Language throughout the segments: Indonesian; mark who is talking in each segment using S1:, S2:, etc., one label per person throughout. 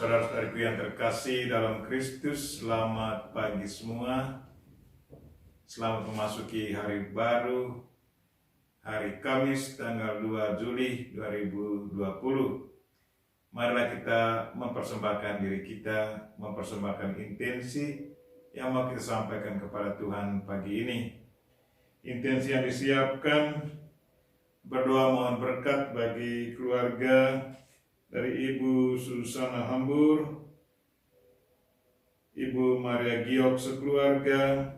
S1: Saudara-saudariku yang terkasih dalam Kristus, selamat pagi semua. Selamat memasuki hari baru, hari Kamis tanggal 2 Juli 2020. Marilah kita mempersembahkan diri kita, mempersembahkan intensi yang mau kita sampaikan kepada Tuhan pagi ini. Intensi yang disiapkan, berdoa mohon berkat bagi keluarga dari Ibu Susana Hambur, Ibu Maria Giok sekeluarga,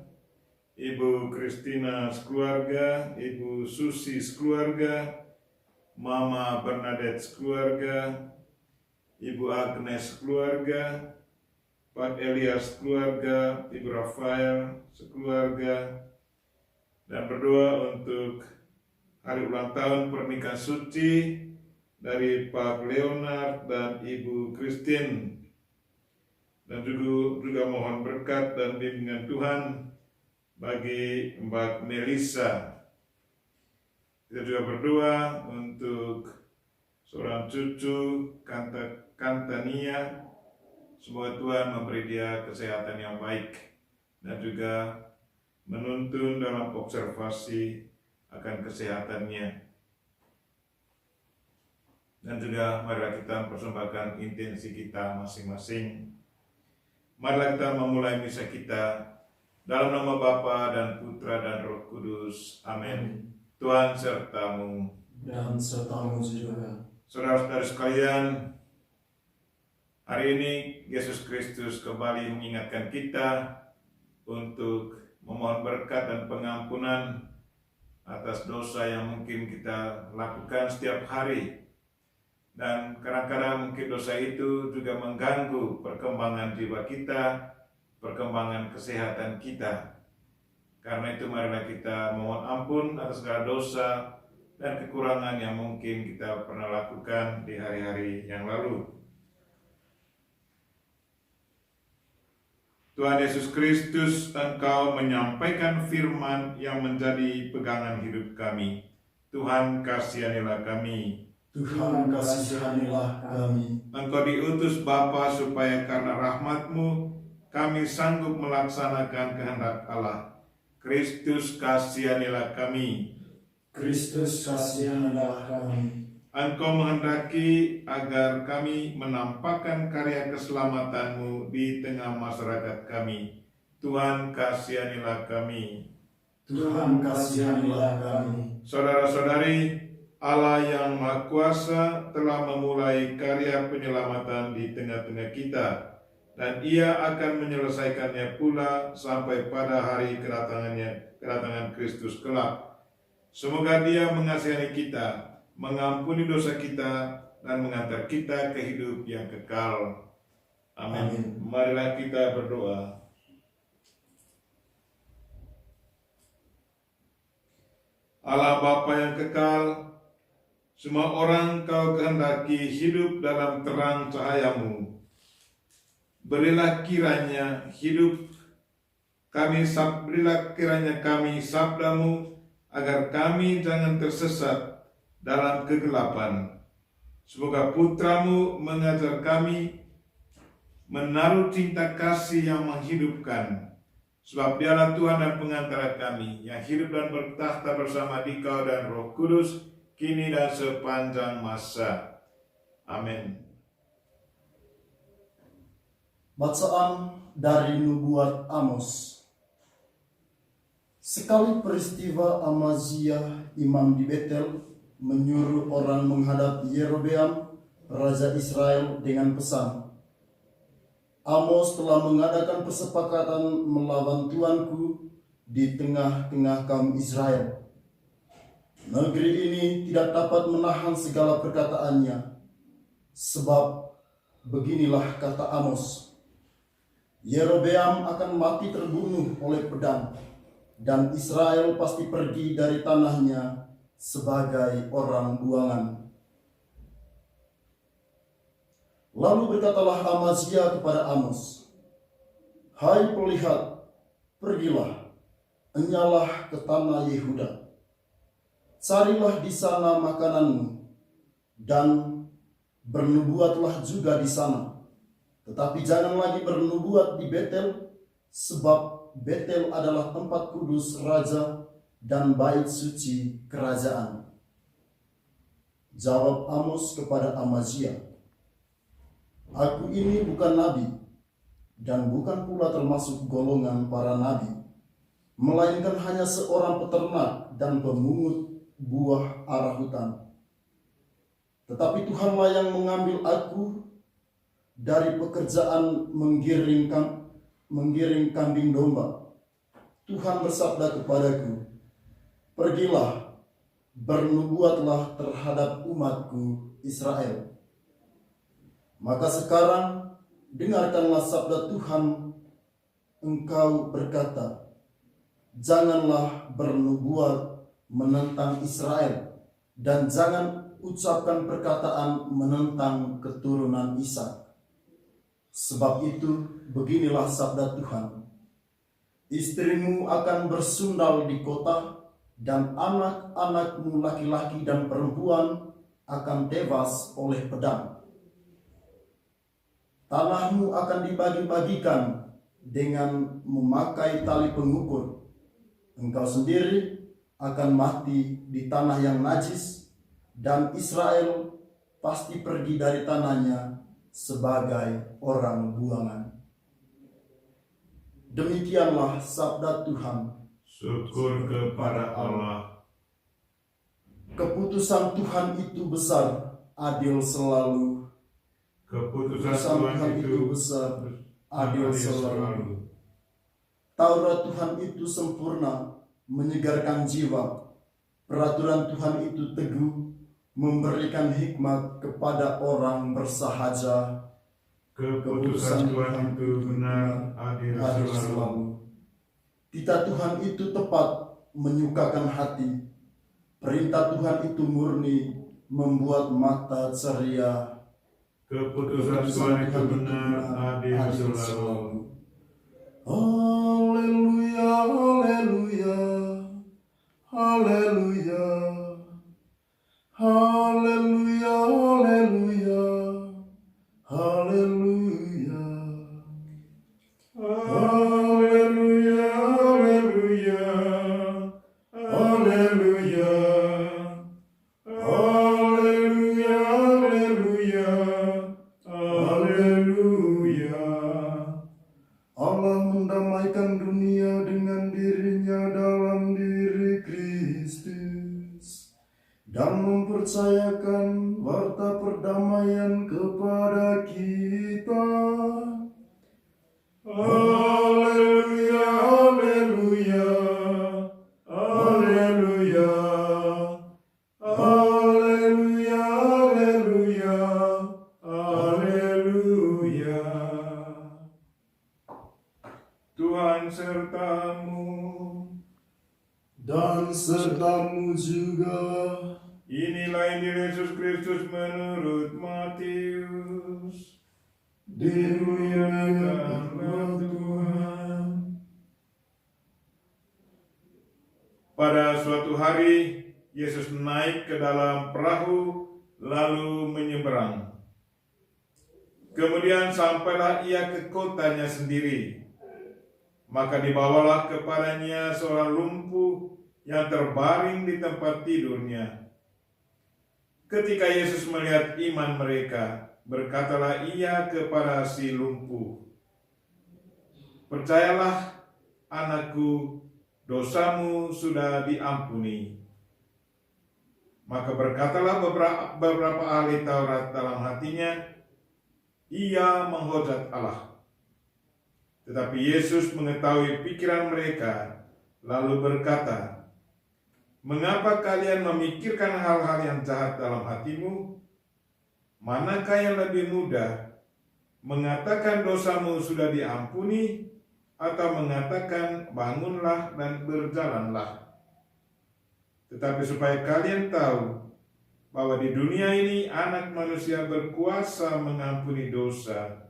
S1: Ibu Kristina sekeluarga, Ibu Susi sekeluarga, Mama Bernadette sekeluarga, Ibu Agnes sekeluarga, Pak Elias sekeluarga, Ibu Rafael sekeluarga, dan berdoa untuk hari ulang tahun pernikahan suci dari Pak Leonard dan Ibu Christine, dan juga mohon berkat dan bimbingan Tuhan bagi Mbak Melissa. Kita juga berdoa untuk seorang cucu Kantania, semoga Tuhan memberi dia kesehatan yang baik dan juga menuntun dalam observasi akan kesehatannya. Dan juga marilah kita mempersembahkan intensi kita masing-masing. Marilah kita memulai misa kita dalam nama Bapa dan Putra dan Roh Kudus. Amin. Tuhan sertamu.
S2: Dan sertamu juga.
S1: Saudara-saudara sekalian, hari ini Yesus Kristus kembali mengingatkan kita untuk memohon berkat dan pengampunan atas dosa yang mungkin kita lakukan setiap hari. Dan kadang-kadang mungkin dosa itu juga mengganggu perkembangan jiwa kita, perkembangan kesehatan kita. Karena itu marilah kita mohon ampun atas segala dosa dan kekurangan yang mungkin kita pernah lakukan di hari-hari yang lalu. Tuhan Yesus Kristus, Engkau menyampaikan firman yang menjadi pegangan hidup kami. Tuhan, kasihanilah kami.
S2: Tuhan, kasihanilah kami.
S1: Engkau diutus Bapa supaya karena rahmat-Mu kami sanggup melaksanakan kehendak Allah. Kristus, kasihanilah kami.
S2: Kristus, kasihanilah kami.
S1: Engkau menghendaki agar kami menampakkan karya keselamatan-Mu di tengah masyarakat kami. Tuhan, kasihanilah kami.
S2: Tuhan, kasihanilah kami.
S1: Saudara-saudari, Allah yang Maha Kuasa telah memulai karya penyelamatan di tengah-tengah kita, dan Ia akan menyelesaikannya pula sampai pada hari kedatangan Kristus kelak. Semoga Dia mengasihani kita, mengampuni dosa kita, dan mengantar kita ke hidup yang kekal. Amin. Marilah kita berdoa. Allah Bapa yang kekal, semua orang Kau kehendaki hidup dalam terang cahaya-Mu. Berilah kiranya kami sabda-Mu, agar kami jangan tersesat dalam kegelapan. Semoga Putra-Mu mengajar kami menaruh cinta kasih yang menghidupkan. Sebab Dialah Tuhan dan pengantara kami, yang hidup dan bertahta bersama Dikau dan Roh Kudus, kini dan sepanjang masa. Amin.
S2: Bacaan dari Nubuat Amos. Sekali peristiwa Amaziah, imam di Betel, menyuruh orang menghadap Yerobeam, raja Israel, dengan pesan, Amos telah mengadakan persepakatan melawan Tuanku di tengah-tengah kaum Israel. Negeri ini tidak dapat menahan segala perkataannya, sebab beginilah kata Amos, Yerobeam akan mati terbunuh oleh pedang, dan Israel pasti pergi dari tanahnya sebagai orang buangan. Lalu berkatalah Amaziah kepada Amos, Hai pelihat, pergilah, enyalah ke tanah Yehuda. Carilah di sana makananmu, dan bernubuatlah juga di sana. Tetapi jangan lagi bernubuat di Betel, sebab Betel adalah tempat kudus raja dan bait suci kerajaan. Jawab Amos kepada Amazia, "Aku ini bukan nabi, dan bukan pula termasuk golongan para nabi, melainkan hanya seorang peternak dan pemungut buah ara hutan. Tetapi Tuhanlah yang mengambil aku dari pekerjaan menggiring kambing domba. Tuhan bersabda kepadaku, pergilah, bernubuatlah terhadap umatku Israel. Maka sekarang dengarkanlah sabda Tuhan, engkau berkata, janganlah bernubuat menentang Israel, dan jangan ucapkan perkataan menentang keturunan Ishak. Sebab itu beginilah sabda Tuhan, istrimu akan bersundal di kota, dan anak-anakmu laki-laki dan perempuan akan tewas oleh pedang. Tanahmu akan dibagi-bagikan dengan memakai tali pengukur. Engkau sendiri akan mati di tanah yang najis, dan Israel pasti pergi dari tanahnya sebagai orang buangan. Demikianlah sabda Tuhan.
S1: Syukur kepada Allah.
S2: Keputusan Tuhan itu besar, adil selalu.
S1: Keputusan Tuhan itu
S2: besar, adil selalu. Taurat Tuhan itu sempurna, menyegarkan jiwa. Peraturan Tuhan itu teguh, memberikan hikmat kepada orang bersahaja.
S1: Keputusan Tuhan itu benar, adil selalu.
S2: Titah Tuhan itu tepat, menyukakan hati. Perintah Tuhan itu murni, membuat mata ceria.
S1: Keputusan Tuhan itu benar, adil selalu.
S2: Haleluya, haleluya, haleluya, haleluya, haleluya, haleluya,
S1: Haleluya, haleluya, haleluya, haleluya, haleluya, haleluya.
S2: Allah mendamaikan dunia dengan dirinya dalam diri Kristus, dan mempercayakan warta perdamaian kepada kita.
S1: Haleluya, haleluya, haleluya, haleluya, haleluya, haleluya. Tuhan sertamu.
S2: Dan sertamu juga.
S1: Inilah Injil Yesus Kristus menurut Matius. Dimuliakanlah Tuhan. Pada suatu hari, Yesus naik ke dalam perahu lalu menyeberang. Kemudian sampailah ia ke kotanya sendiri. Maka dibawalah kepadanya seorang lumpuh yang terbaring di tempat tidurnya. Ketika Yesus melihat iman mereka, berkatalah ia kepada si lumpuh, percayalah anakku, dosamu sudah diampuni. Maka berkatalah beberapa ahli Taurat dalam hatinya, ia menghujat Allah. Tetapi Yesus mengetahui pikiran mereka, lalu berkata, mengapa kalian memikirkan hal-hal yang jahat dalam hatimu? Manakah yang lebih mudah, mengatakan dosamu sudah diampuni, atau mengatakan bangunlah dan berjalanlah? Tetapi supaya kalian tahu bahwa di dunia ini anak manusia berkuasa mengampuni dosa.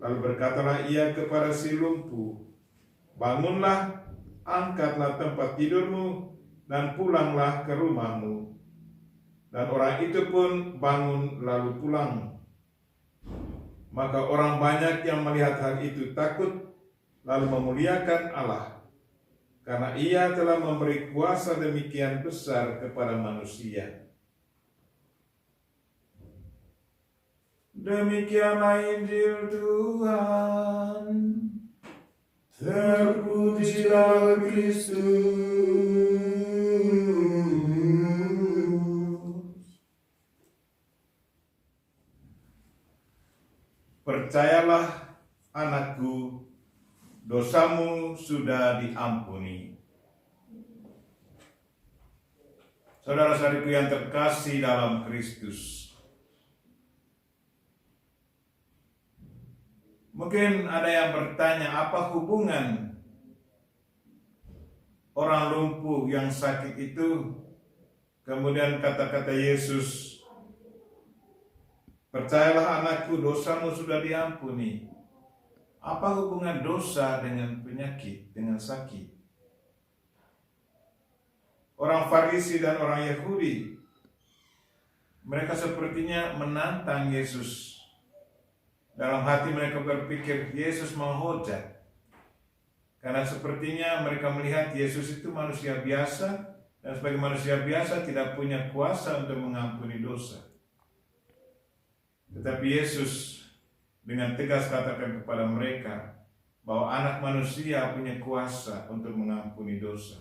S1: Lalu berkatalah ia kepada si lumpuh, bangunlah, angkatlah tempat tidurmu, dan pulanglah ke rumahmu. Dan orang itu pun bangun lalu pulang. Maka orang banyak yang melihat hal itu takut, lalu memuliakan Allah, karena Ia telah memberi kuasa demikian besar kepada manusia. Demikianlah Injil Tuhan.
S2: Terpujilah Kristus.
S1: Percayalah, anakku, dosamu sudah diampuni. Saudara-saudariku yang terkasih dalam Kristus, mungkin ada yang bertanya, apa hubungan orang lumpuh yang sakit itu, kemudian kata-kata Yesus, percayalah anakku, dosamu sudah diampuni. Apa hubungan dosa dengan penyakit, dengan sakit? Orang Farisi dan orang Yahudi, mereka sepertinya menantang Yesus. Dalam hati mereka berpikir Yesus menghujat. Karena sepertinya mereka melihat Yesus itu manusia biasa, dan sebagai manusia biasa tidak punya kuasa untuk mengampuni dosa. Tetapi Yesus dengan tegas katakan kepada mereka bahwa anak manusia punya kuasa untuk mengampuni dosa.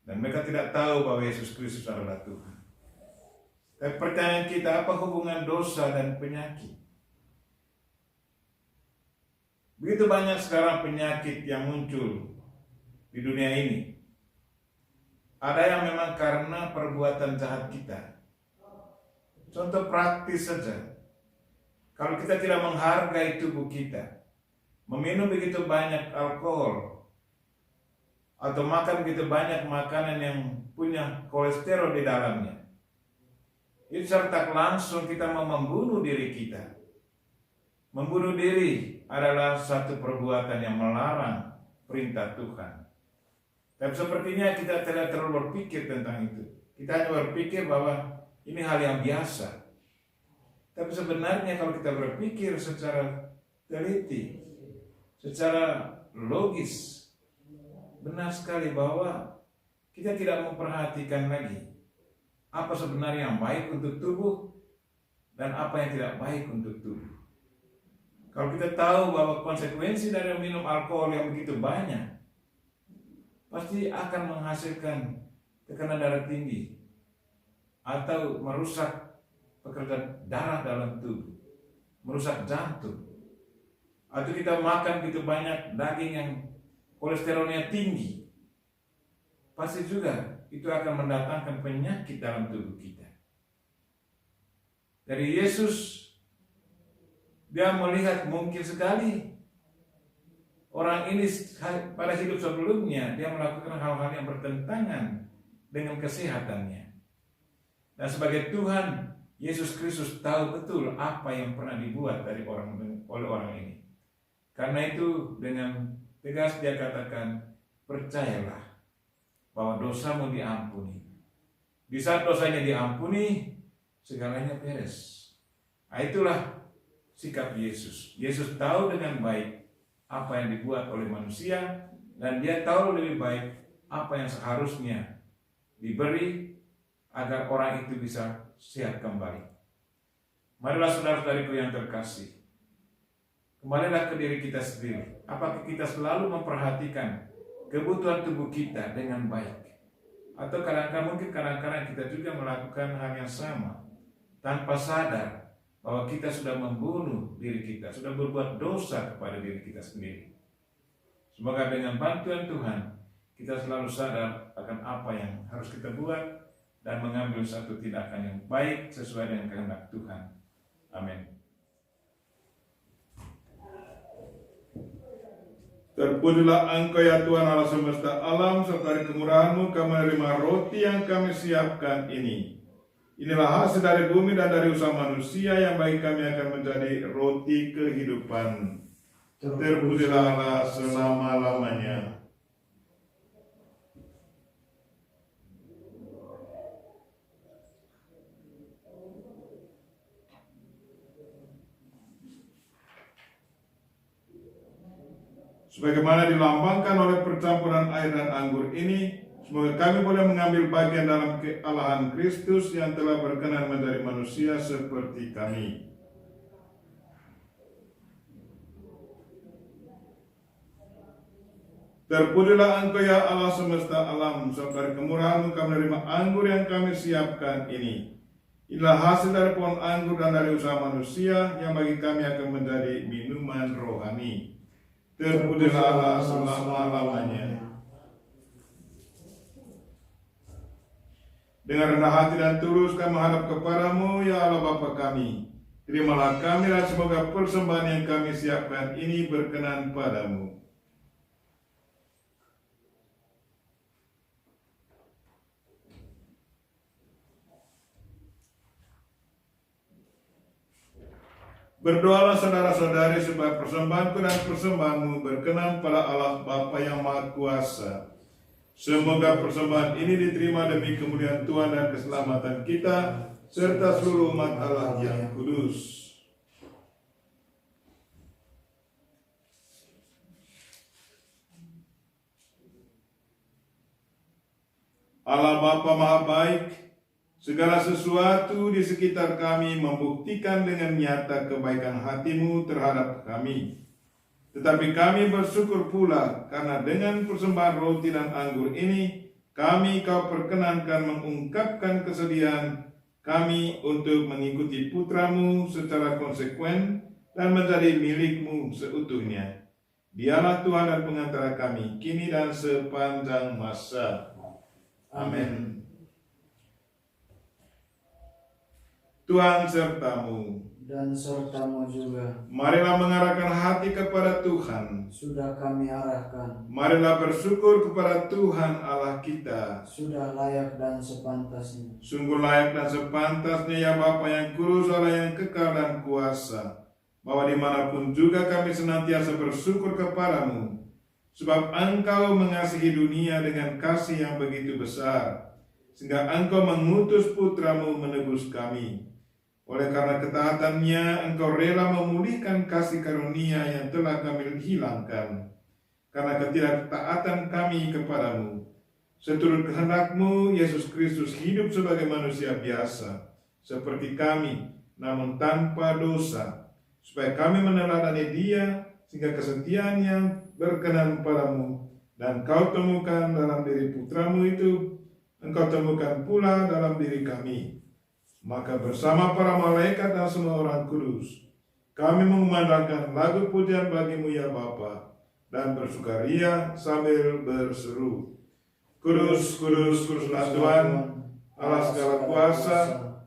S1: Dan mereka tidak tahu bahwa Yesus Kristus adalah Tuhan. Tapi pertanyaan kita, apa hubungan dosa dan penyakit? Begitu banyak sekarang penyakit yang muncul di dunia ini. Ada yang memang karena perbuatan jahat kita. Contoh praktis saja, kalau kita tidak menghargai tubuh kita, meminum begitu banyak alkohol, atau makan begitu banyak makanan yang punya kolesterol di dalamnya, itu serta langsung kita mau membunuh diri kita. Membunuh diri adalah satu perbuatan yang melarang perintah Tuhan. Tapi sepertinya kita tidak terlalu berpikir tentang itu. Kita hanya berpikir bahwa ini hal yang biasa. Tapi sebenarnya kalau kita berpikir secara teliti, secara logis, benar sekali bahwa kita tidak memperhatikan lagi apa sebenarnya yang baik untuk tubuh dan apa yang tidak baik untuk tubuh. Kalau kita tahu bahwa konsekuensi dari minum alkohol yang begitu banyak pasti akan menghasilkan tekanan darah tinggi atau merusak pekerjaan darah dalam tubuh, merusak jantung. Atau kita makan begitu banyak daging yang kolesterolnya tinggi, pasti juga itu akan mendatangkan penyakit dalam tubuh kita. Dari Yesus, dia melihat mungkin sekali orang ini pada hidup sebelumnya dia melakukan hal-hal yang bertentangan dengan kesehatannya. Dan sebagai Tuhan, Yesus Kristus tahu betul apa yang pernah dibuat oleh orang ini. Karena itu dengan tegas dia katakan, percayalah bahwa dosamu diampuni. Di saat dosanya diampuni, segalanya beres. Nah, itulah sikap Yesus. Yesus tahu dengan baik apa yang dibuat oleh manusia, dan dia tahu lebih baik apa yang seharusnya diberi agar orang itu bisa sehat kembali. Marilah saudara-saudariku yang terkasih, kembalilah ke diri kita sendiri. Apakah kita selalu memperhatikan kebutuhan tubuh kita dengan baik? Atau kadang-kadang kita juga melakukan hal yang sama tanpa sadar bahwa kita sudah membunuh diri kita, sudah berbuat dosa kepada diri kita sendiri. Semoga dengan bantuan Tuhan kita selalu sadar akan apa yang harus kita buat dan mengambil satu tindakan yang baik sesuai dengan kehendak Tuhan. Amin. Terpujilah Engkau ya Tuhan Allah semesta alam, serta dari kemurahan-Mu kami menerima roti yang kami siapkan ini. Inilah hasil dari bumi dan dari usaha manusia yang bagi kami akan menjadi roti kehidupan. Terpujilah Allah selama-lamanya. Sebagaimana dilambangkan oleh percampuran air dan anggur ini, semoga kami boleh mengambil bagian dalam kealahan Kristus yang telah berkenan menjadi manusia seperti kami. Terpujilah Engkau ya Allah semesta alam, sebab dari kemurahan-Mu kami menerima anggur yang kami siapkan ini. Inilah hasil dari pohon anggur dan dari usaha manusia yang bagi kami akan menjadi minuman rohani. Terpujilah Allah selama-lamanya. Dengan rendah hati dan tulus kami menghadap kepadamu, ya Allah Bapa kami. Terimalah kami dan semoga persembahan yang kami siapkan ini berkenan padamu. Berdoalah saudara-saudari supaya persembahanku dan persembahanmu berkenan pada Allah Bapa yang Maha Kuasa. Semoga persembahan ini diterima demi kemuliaan Tuhan dan keselamatan kita, serta seluruh umat Allah yang kudus. Allah Bapa Maha Baik, segala sesuatu di sekitar kami membuktikan dengan nyata kebaikan hati-Mu terhadap kami. Tetapi kami bersyukur pula karena dengan persembahan roti dan anggur ini, kami Kau perkenankan mengungkapkan kesedihan kami untuk mengikuti putra-Mu secara konsekuen dan menjadi milik-Mu seutuhnya. Dialah Tuhan dan pengantara kami, kini dan sepanjang masa. Amin. Tuhan sertamu,
S3: dan sertamu juga.
S1: Marilah mengarahkan hati kepada Tuhan.
S3: Sudah kami arahkan.
S1: Marilah bersyukur kepada Tuhan Allah kita.
S3: Sudah layak dan sepantasnya.
S1: Sungguh layak dan sepantasnya ya Bapa yang kudus, Allah yang kekal dan kuasa, bahwa dimanapun juga kami senantiasa bersyukur kepadamu, sebab Engkau mengasihi dunia dengan kasih yang begitu besar, sehingga Engkau mengutus putra-Mu menebus kami. Oleh karena ketaatannya, Engkau rela memulihkan kasih karunia yang telah kami hilangkan, karena ketidaktaatan kami kepadamu. Seturut kehendak-Mu, Yesus Kristus hidup sebagai manusia biasa, seperti kami, namun tanpa dosa, supaya kami meneladani Dia, sehingga kesetiaannya berkenan padamu. Dan Kau temukan dalam diri putra-Mu itu, Engkau temukan pula dalam diri kami. Maka bersama para malaikat dan semua orang kudus, kami mengumandangkan lagu pujian bagi-Mu ya Bapa, dan bersukaria sambil berseru, Kudus, kudus, kuduslah Tuhan, Allah segala kuasa,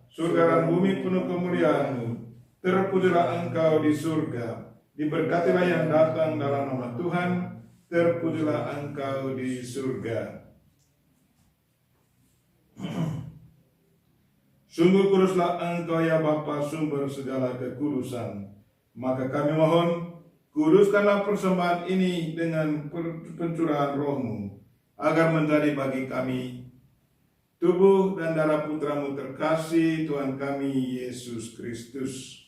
S1: surga dan bumi penuh kemuliaan-Mu. Terpujilah Engkau di surga, diberkatilah yang datang dalam nama Tuhan, terpujilah Engkau di surga. Sungguh kuduslah Engkau ya Bapa, sumber segala kekudusan. Maka kami mohon, kuduskanlah persembahan ini dengan pencurahan Roh-Mu, agar menjadi bagi kami tubuh dan darah putra-Mu terkasih, Tuhan kami Yesus Kristus.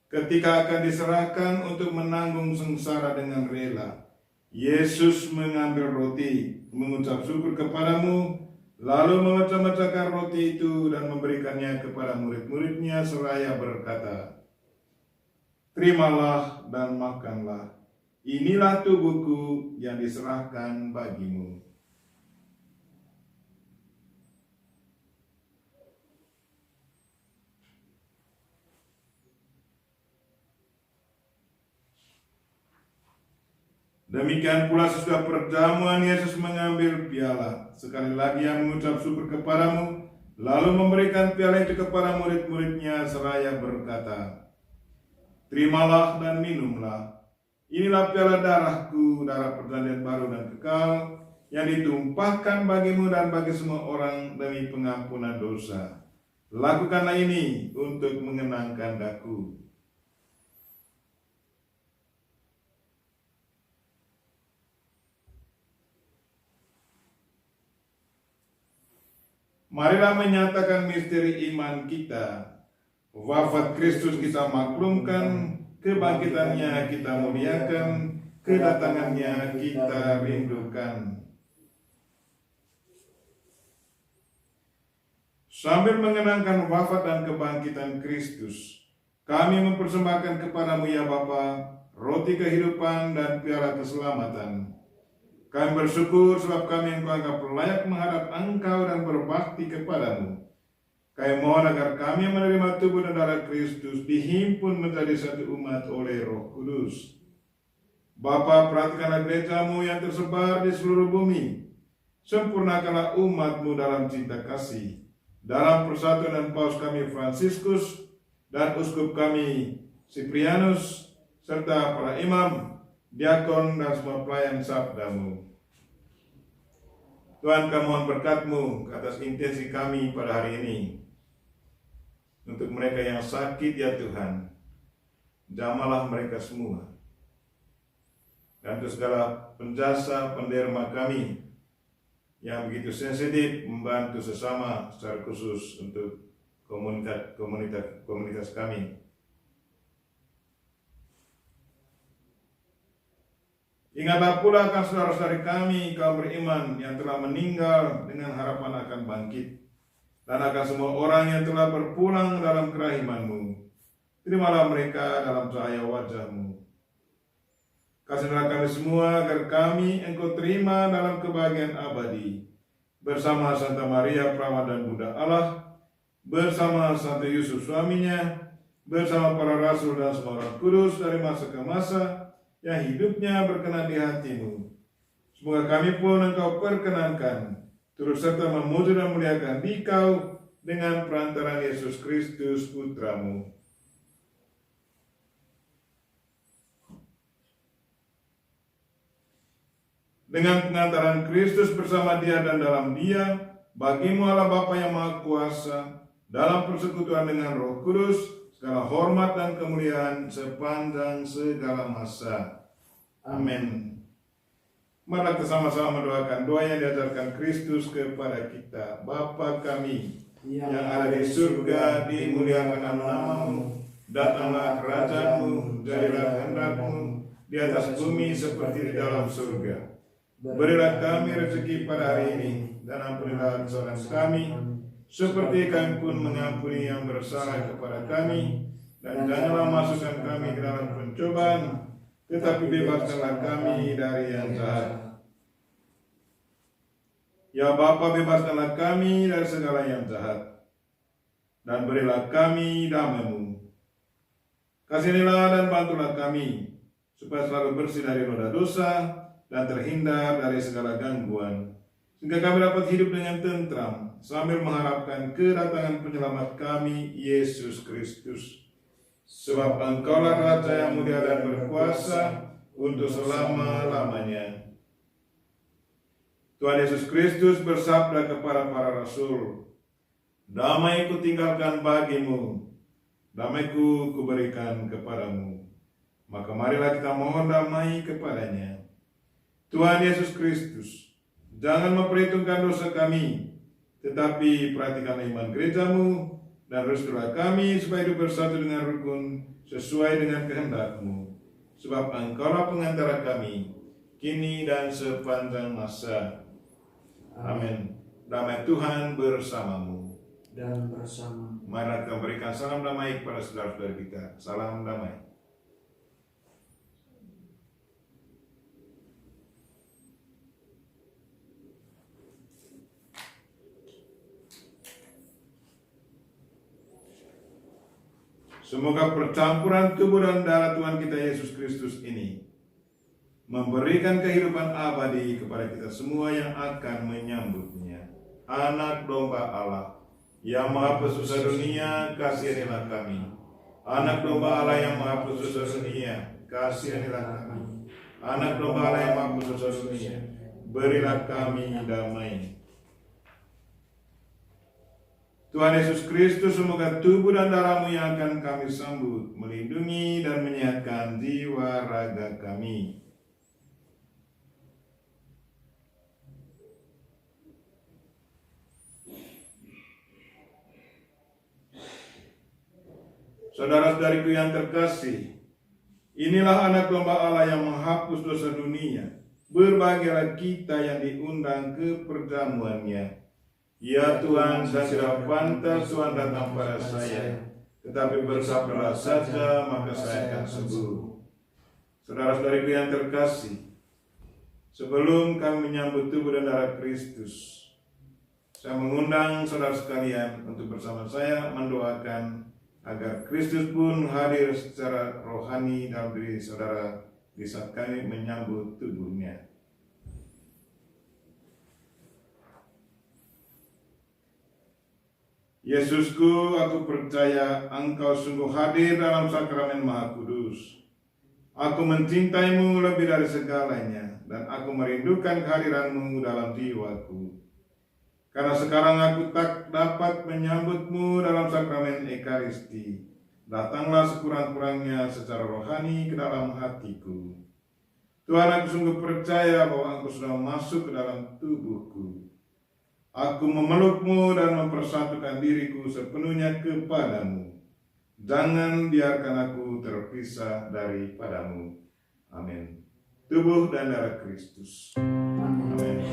S1: Ketika akan diserahkan untuk menanggung sengsara dengan rela, Yesus mengambil roti, mengucap syukur kepadamu, lalu memecah-mecahkan roti itu dan memberikannya kepada murid-muridnya seraya berkata, Terimalah dan makanlah, inilah tubuhku yang diserahkan bagimu. Demikian pula sesudah perjamuan, Yesus mengambil piala. Sekali lagi Ia mengucap syukur kepadamu, lalu memberikan piala itu kepada murid-muridnya seraya berkata, Terimalah dan minumlah. Inilah piala darahku, darah perjanjian baru dan kekal, yang ditumpahkan bagimu dan bagi semua orang demi pengampunan dosa. Lakukanlah ini untuk mengenangkan Aku. Marilah menyatakan misteri iman kita. Wafat Kristus kita maklumkan, kebangkitannya kita muliakan, kedatangannya kita rindukan. Sambil mengenangkan wafat dan kebangkitan Kristus, kami mempersembahkan kepadamu ya Bapa, roti kehidupan dan piala keselamatan. Kami bersyukur sebab kami Engkau anggap layak menghadap Engkau dan berbakti kepadamu. Kami mohon agar kami menerima tubuh dan darah Kristus dihimpun menjadi satu umat oleh Roh Kudus. Bapa, perhatikanlah gerejamu yang tersebar di seluruh bumi. Sempurnakanlah umatmu dalam cinta kasih. Dalam persatuan dan Paus kami Fransiskus dan uskup kami Siprianus, serta para imam, diakon, dan semua pelayan sabdamu. Tuhan, kami mohon berkat-Mu atas intensi kami pada hari ini. Untuk mereka yang sakit ya Tuhan, jamalah mereka semua. Dan untuk segala penjasa penderma kami yang begitu sensitif membantu sesama, secara khusus untuk komunitas kami. Ingatlah pula akan saudara-saudari kami, kaum beriman yang telah meninggal dengan harapan akan bangkit, dan akan semua orang yang telah berpulang dalam kerahiman-Mu. Terimalah mereka dalam cahaya wajah-Mu. Kasihanilah kami semua agar kami Engkau terima dalam kebahagiaan abadi, bersama Santa Maria Perawat dan Bunda Allah, bersama Santo Yusuf suaminya, bersama para rasul dan semua orang kudus dari masa ke masa, yang hidupnya berkenan di hati-Mu. Semoga kami pun Engkau perkenankan, turut serta memuji dan muliakan Dikau dengan perantaraan Yesus Kristus Putra-Mu. Dengan pengantaran Kristus bersama Dia dan dalam Dia, bagi-Mu Allah Bapa yang Maha Kuasa, dalam persekutuan dengan Roh Kudus, segala hormat dan kemuliaan sepanjang segala masa. Amin. Mari kita sama-sama mendoakan doa yang diajarkan Kristus kepada kita. Bapa kami yang ada di surga, dimuliakan nama-Mu, datanglah kerajaan-Mu, jadilah kehendak-Mu di atas bumi seperti di dalam surga. Berilah kami rezeki pada hari ini, dan ampunilah kesalahan kami, seperti kami pun mengampuni yang bersalah kepada kami, dan janganlah masukkan kami ke dalam pencobaan, tetapi bebaskanlah kami dari yang jahat. Ya Bapa, bebaskanlah kami dari segala yang jahat, dan berilah kami damai-Mu. Kasihanilah dan bantulah kami, supaya selalu bersih dari noda dosa, dan terhindar dari segala gangguan, sehingga kami dapat hidup dengan tentram, sambil mengharapkan kedatangan penyelamat kami, Yesus Kristus. Sebab Engkaulah Raja yang mulia dan berkuasa untuk selama-lamanya. Tuhan Yesus Kristus bersabda kepada para rasul, "Damai kutinggalkan bagimu, damai-Ku kuberikan kepadamu." Maka marilah kita mohon damai kepadanya. Tuhan Yesus Kristus, jangan memperhitungkan dosa kami, tetapi perhatikanlah iman gereja-Mu, dan restulah kami supaya hidup bersatu dengan rukun sesuai dengan kehendak-Mu. Sebab Engkaulah pengantara kami, kini dan sepanjang masa. Amin. Damai Tuhan bersamamu.
S3: Dan bersama.
S1: Mari kita berikan salam damai kepada saudara-saudara kita. Salam damai. Semoga percampuran tubuh dan darah Tuhan kita Yesus Kristus ini memberikan kehidupan abadi kepada kita semua yang akan menyambutnya. Anak domba Allah yang maha pesusah dunia, kasihanilah kami. Anak domba Allah yang maha pesusah dunia, kasihanilah kami. Anak domba Allah yang maha pesusah dunia, berilah kami damai. Tuhan Yesus Kristus, semoga tubuh dan darah-Mu yang akan kami sambut melindungi dan menyehatkan jiwa raga kami. Saudara-saudariku yang terkasih, Inilah anak domba Allah yang menghapus dosa dunia. Berbahagialah kita yang diundang ke perjamuannya. Ya Tuhan, saya tidak pantas Tuhan datang pada saya, tetapi bersabdalah saja, maka saya akan sembuh. Saudara-saudariku yang terkasih, sebelum kami menyambut tubuh dan darah Kristus, saya mengundang saudara sekalian untuk bersama saya mendoakan agar Kristus pun hadir secara rohani dalam diri saudara di saat kami menyambut tubuhnya. Yesusku, aku percaya Engkau sungguh hadir dalam sakramen Maha Kudus. Aku mencintaimu lebih dari segalanya, dan aku merindukan kehadiranmu dalam jiwaku. Karena sekarang aku tak dapat menyambutmu dalam sakramen Ekaristi, datanglah sekurang-kurangnya secara rohani ke dalam hatiku. Tuhan, aku sungguh percaya bahwa Engkau sudah masuk ke dalam tubuhku. Aku memelukmu dan mempersatukan diriku sepenuhnya kepadamu. Jangan biarkan aku terpisah daripadamu. Amin. Tubuh dan darah Kristus. Amin.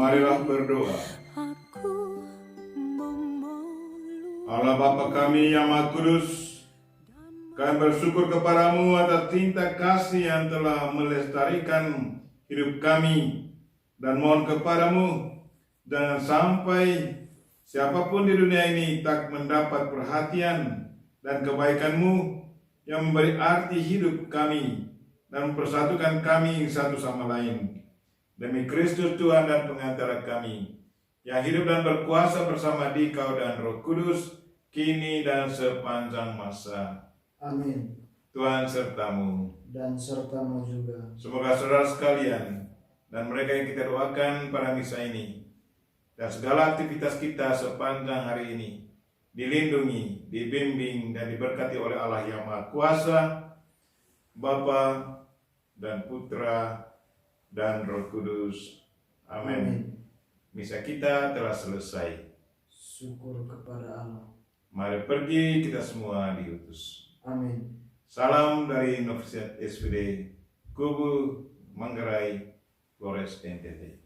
S1: Marilah berdoa. Allah Bapa kami yang Maha Kudus, kami bersyukur kepadamu atas cinta kasih yang telah melestarikan hidup kami, dan mohon kepadamu jangan sampai siapapun di dunia ini tak mendapat perhatian dan kebaikan-Mu yang memberi arti hidup kami dan mempersatukan kami satu sama lain. Demi Kristus Tuhan dan pengantara kami, yang hidup dan berkuasa bersama Dikau dan Roh Kudus, kini dan sepanjang masa.
S3: Amin.
S1: Tuhan sertamu.
S3: Dan sertamu juga.
S1: Semoga saudara sekalian dan mereka yang kita doakan pada misa ini, dan segala aktivitas kita sepanjang hari ini, dilindungi, dibimbing, dan diberkati oleh Allah yang Maha Kuasa, Bapa dan Putra dan Roh Kudus. Amin. Misa kita telah selesai.
S3: Syukur kepada Allah.
S1: Mari pergi, kita semua diutus.
S3: Amin.
S1: Salam dari Novisiat SPD Kubu Manggarai, Flores NTT.